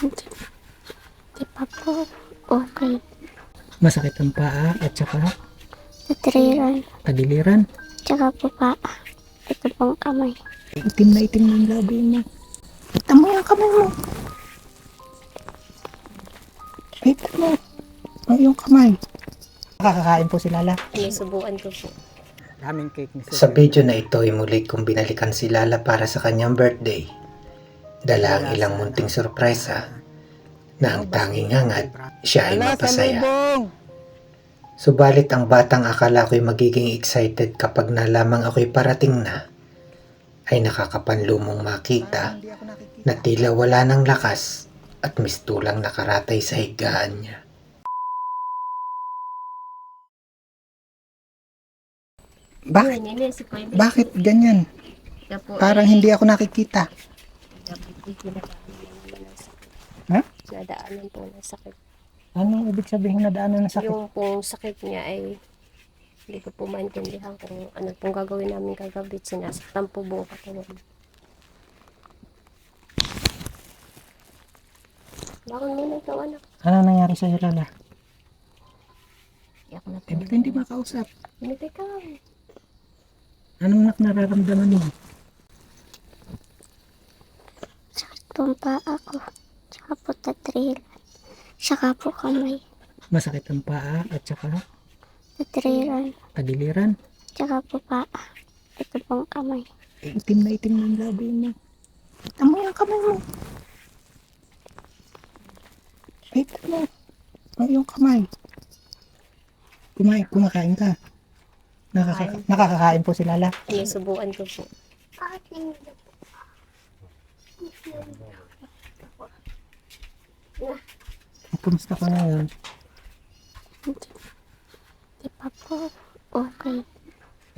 Hindi, di pa po okay. Masakit ang paa at saka Natriran. tagiliran. Tsaka po pa. Ito pong kamay. Itim na yung labi mo. Kita mo yung kamay mo. Kita mo. Ang iyong kamay. Nakakakain po si Lala. Sinusubuan ko po. Daming cake ni Sa video na ito ay muli kong binalikan si Lala para sa kanyang birthday. Dala ang ilang munting sorpresa na ang tanging hangad siya ay mapasaya. Subalit ang batang akala ko'y magiging excited kapag nalamang ako'y parating na, ay nakakapanlumong makita na tila wala ng lakas at mistulang nakaratay sa higaan niya. Bakit? Bakit ganyan? Parang hindi ako nakikita. Ha? Nadaanan po ng sakit. Ano ibig sabihin na daanan ng sakit? Yung pong sakit niya ay hindi ko po maintindihan kung ano pong gagawin namin kagabi. Sinasaktan po buong katawan. Bakit muna ikaw anak? Ano nangyari sa'yo, Lala? Iyak na po. Eh, ba't hindi makausap? Hindi ka. Anong nararamdaman mo? Sakit pong paa ko. Tsaka po natriran. Tsaka po kamay. Masakit ang paa at saka Natriran. tagiliran. Tsaka po pa. Ito pong kamay. Itim na yung labi mo. Kita mo yung kamay mo. Kita mo. Ang iyong kamay. Kumakain ka. Nakakakain po si Lala. Sinusubuan ko po. Kumusta ka ngayon? Hindi, di pa po okay.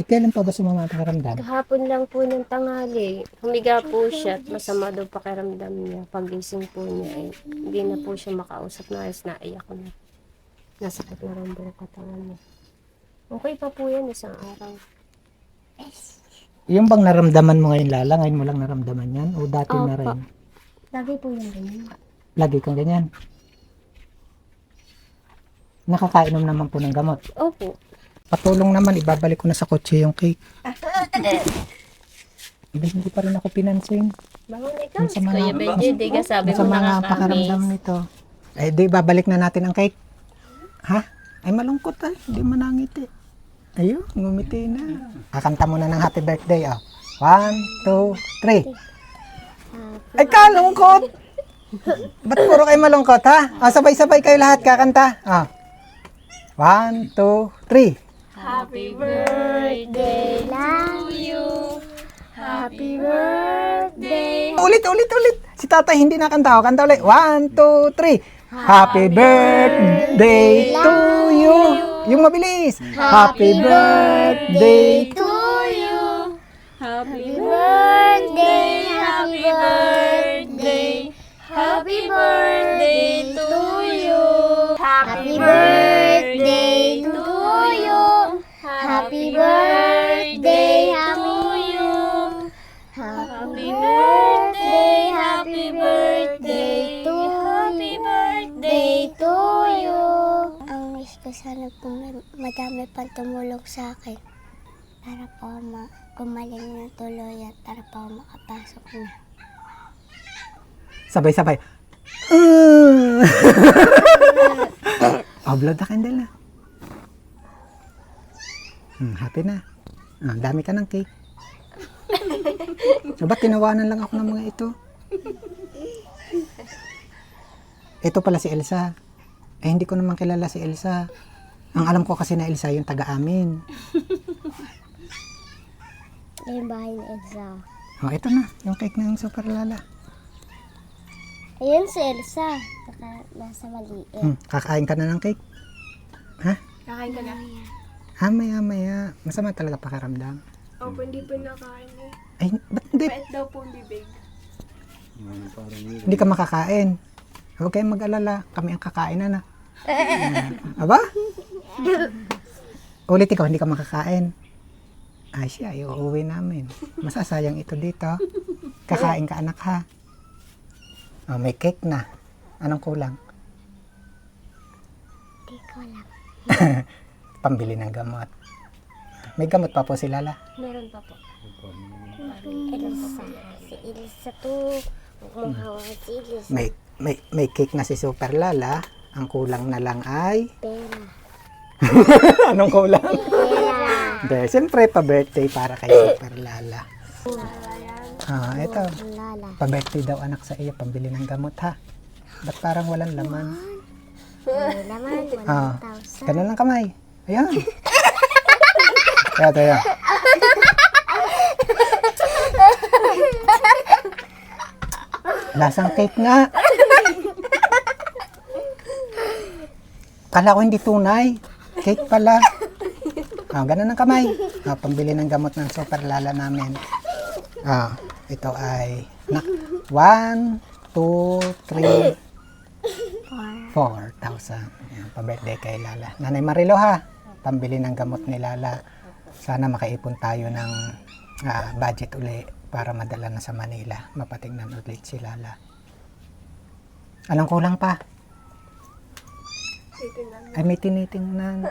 Kailan pa ba sumama ang pakiramdam? Kahapon lang po ng tanghali, humiga po siya at masama daw pakiramdam niya. Pagising po niya ay hindi na po siya makausap na ayos, naiyak na. Nasakit na rin buong katawan niya. Okay pa po yan isang araw. Yung bang naramdaman mo ngayon, Lala? Ngayon mo lang naramdaman yan? O dati na Opo. rin? Lagi po yung ganyan. Lagi kang ganyan? Nakakainom naman po ng gamot. Opo. Patulong naman, ibabalik ko na sa kotse yung cake. Hindi pa rin ako pinansin. Bangon ikaw. Masama Kuya na- Benji, di ka sabi Sa mo mga pakiramdam nakakamiss. nito. Eh, di babalik na natin ang cake. Ha? Ay, malungkot ay. Hindi mo nangiti. Ayun, ngumiti na. Kakanta mo na ng happy birthday, oh. 1, 2, 3. Ay, kalungkot! Ba't puro kayo malungkot, ha? Ah, sabay-sabay kayo lahat kakanta. Ah. 1, 2, 3. Happy birthday to you. Happy birthday. Ulit. Si tatay hindi nakanta. O, kanta ulit. 1, 2, 3. Happy birthday to you. Yung mabilis. Happy birthday. To you. Happy Birthday. Happy birthday. Happy birthday to you. Happy birthday to you. Happy birthday to you. Happy birthday. Happy birthday to you. Ang wish ko sana po madami pang tumulong sa akin para po gumaling ng tuluyan para po makapasok na. Sabay-sabay. Oh, blow the candle na. Happy na. Ah, dami ka ng cake. So, ba't tinawanan lang ako ng mga ito? Ito pala si Elsa. Eh, hindi ko naman kilala si Elsa. Ang alam ko kasi na Elsa yung taga-amin. Yung bahay ni Elsa. Oh, ito na. Yung cake ng Super Lala. Ayun si Elsa. Nasa maliit. Kakain ka na ng cake? Ha? Kakain ka na? Maya. Masama talaga pakiramdam. Opo, hindi po nakain eh. Ay, ba't hindi? Pait daw po ang bibig. Hindi ka makakain. Huwag kayong mag-alala. Kami ang kakain na. Aba? Ulit ikaw, hindi ka makakain. Ay siya, iuwi namin. Masasayang ito dito. Kakain ka anak ha. Oh, may cake na. Anong kulang? Di ko alam. Pambili ng gamot. May gamot pa po si Lala. Meron pa po. Elsa. Si Elsa to. Muhawa si Elsa. May cake na si Super Lala. Ang kulang na lang ay... Pera. Anong kulang? Pera. Hindi, siyempre pa-birthday para kay Super Lala. Ito. Lala. Pa-birthday daw anak sa iyo, pambili ng gamot ha. Ba't parang walang laman? May laman. Ah, 1,000. ganun lang kamay. Ayan. Ito, yan. Lasang cake nga. Kala ko hindi tunay. Cake pala. Ganun ang kamay. Pambili ng gamot ng Super Lala namin. Ito ay 1, 2, 3, 4,000. Ayan, pa-birthday kay Lala. Nanay Marilo ha, pambili ng gamot ni Lala. Sana makaipon tayo ng budget uli para madala na sa Manila. Mapatingnan ulit si Lala. Anong kulang pa? Ay, may tinitingnan.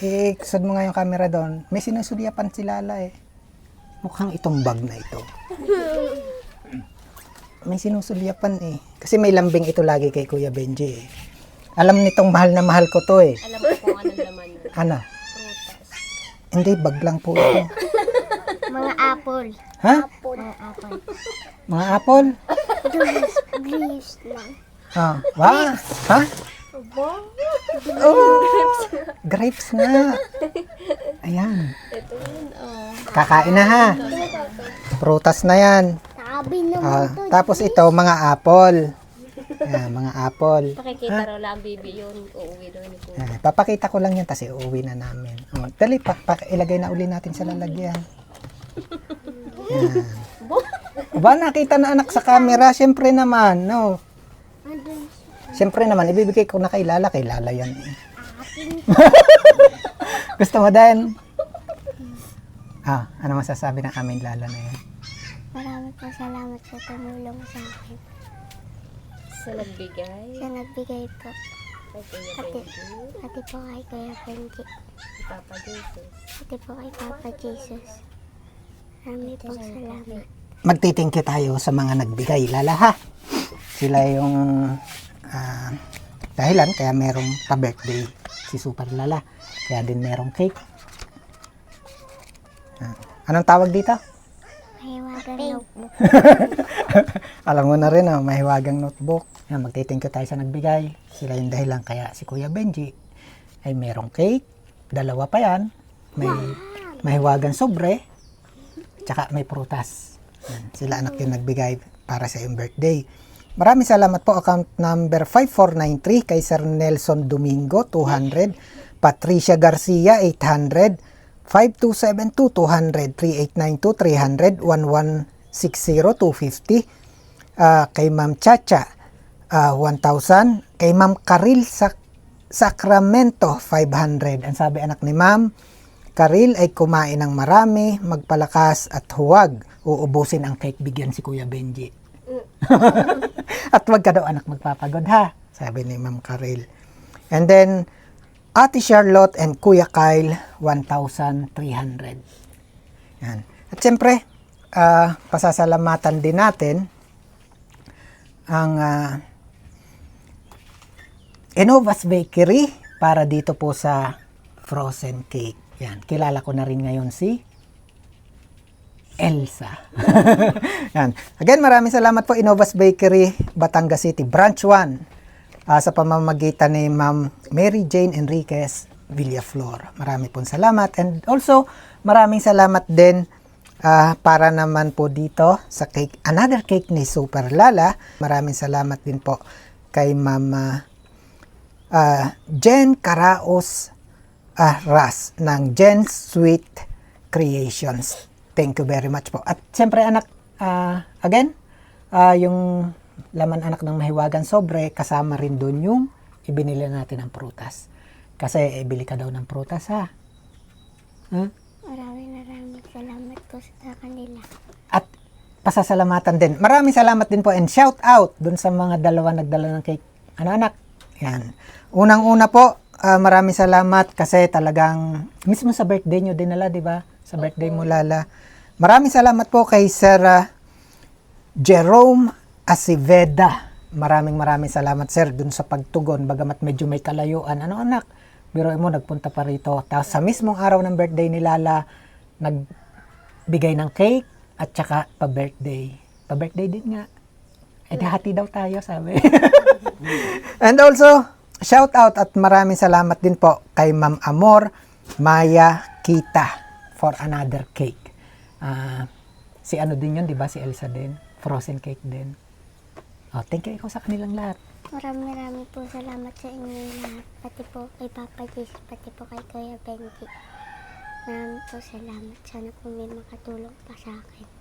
Iksod mo nga yung camera doon. May sinusulyapan si Lala eh. Mukhang itong bag na ito. May sinusulyapan eh. Kasi may lambing ito lagi kay Kuya Benji eh. Alam nitong mahal na mahal ko to eh. Alam ko kung anong laman yun. Ano? Prutas. Hindi, bag lang po ito. Mga apple. Ha? Mga apple. Mga apple? Grapes lang. Wow. Ha? Oh, grapes nga. Ayan. Ito yun, Kakain na ha. Prutas na yan. Sabi naman to. Tapos ito, mga apple. Ayan, mga apple. Pakikita raw lang ang bibi yun. Uuwi daw ni Kuya. Papakita ko lang yan kasi uuwi na namin. Dali, ilagay na uli natin sa lalagyan. Yan. Ba, nakita na anak sa camera? Siyempre naman, no? Siyempre naman, ibibigay ko na kay Lala yan. Gusto mo din? Ano masasabi ng aming Lala na yan? Maraming po salamat sa tumulong sa akin. Sa nagbigay. Sa nagbigay po. Kay Kuya Ate, Benji. ate po kay Kuya Benji. Si Papa Jesus. Ate po kay Papa Jesus. Maraming po salamat. Magti-thank you tayo sa mga nagbigay, Lala ha. Sila yung dahilan kaya merong pa-birthday si Super Lala. Kaya din merong cake. Anong tawag dito? Mahiwagang notebook. Alam mo na rin, mahiwagang notebook. Yan, magti-thank you tayo sa nagbigay. Sila yung dahilan kaya si Kuya Benji ay merong cake. 2 pa yan. May mahiwagang sobre. Tsaka may prutas. Yan, sila anak yung nagbigay para sa iyong birthday. Maraming salamat po. Account number 5493 kay Sir Nelson Domingo, 200. Patricia Garcia, 800. 5272, 200. 3892, 300. 1160, 250. Kay Ma'am Chacha, 1,000. Kay Ma'am Karil Sacramento, 500. Ang sabi anak ni Ma'am Karil ay kumain ng marami, magpalakas at huwag. Uubusin ang cake, bigyan si Kuya Benji. At wag ka daw anak magpapagod ha, sabi ni Ma'am Karil. And then Ate Charlotte and Kuya Kyle, 1,300. Yan. At siyempre pasasalamatan din natin ang Enovas Bakery para dito po sa frozen cake. Yan, kilala ko na rin ngayon si Elsa. Yan. Again, maraming salamat po Enovas Bakery, Batangas City, Branch 1, sa pamamagitan ni Ma'am Mary Jane Enriquez Villaflor. Marami pong salamat. And also, maraming salamat din para naman po dito sa cake, another cake ni Super Lala. Maraming salamat din po kay Ma'am Jen Caraos Ras ng Jen's Sweet Creations. Thank you very much po. At siyempre anak, again, yung laman anak ng mahiwagan sobre, kasama rin doon yung ibinili natin ng prutas. Kasi ibili ka daw ng prutas ha. Maraming salamat po sa kanila. At pasasalamatan din. Maraming salamat din po and shout out dun sa mga dalawa nagdala ng cake. Ano anak? Yan. Unang-una po, maraming salamat kasi talagang mismo sa birthday nyo dinala, di ba? Sa birthday mo, Lala. Maraming salamat po kay Sir Jerome Aceveda. Maraming salamat, sir, dun sa pagtugon. Bagamat medyo may kalayuan. Ano anak? Biro mo, nagpunta pa rito. Tapos sa mismong araw ng birthday ni Lala, nagbigay ng cake at saka pa-birthday. Pa-birthday din nga. Eh, hati daw tayo, sabi. And also, shout out at maraming salamat din po kay Ma'am Amor Maya Kita for another cake. Si ano din yun, di ba? Si Elsa din. Frozen cake din. Oh, thank you ikaw sa kanilang lahat. Maraming po salamat sa inyo lahat. Pati po kay Papa Jess, pati po kay Kuya Benji. Maraming po salamat. Sana po may makatulong pa sa akin.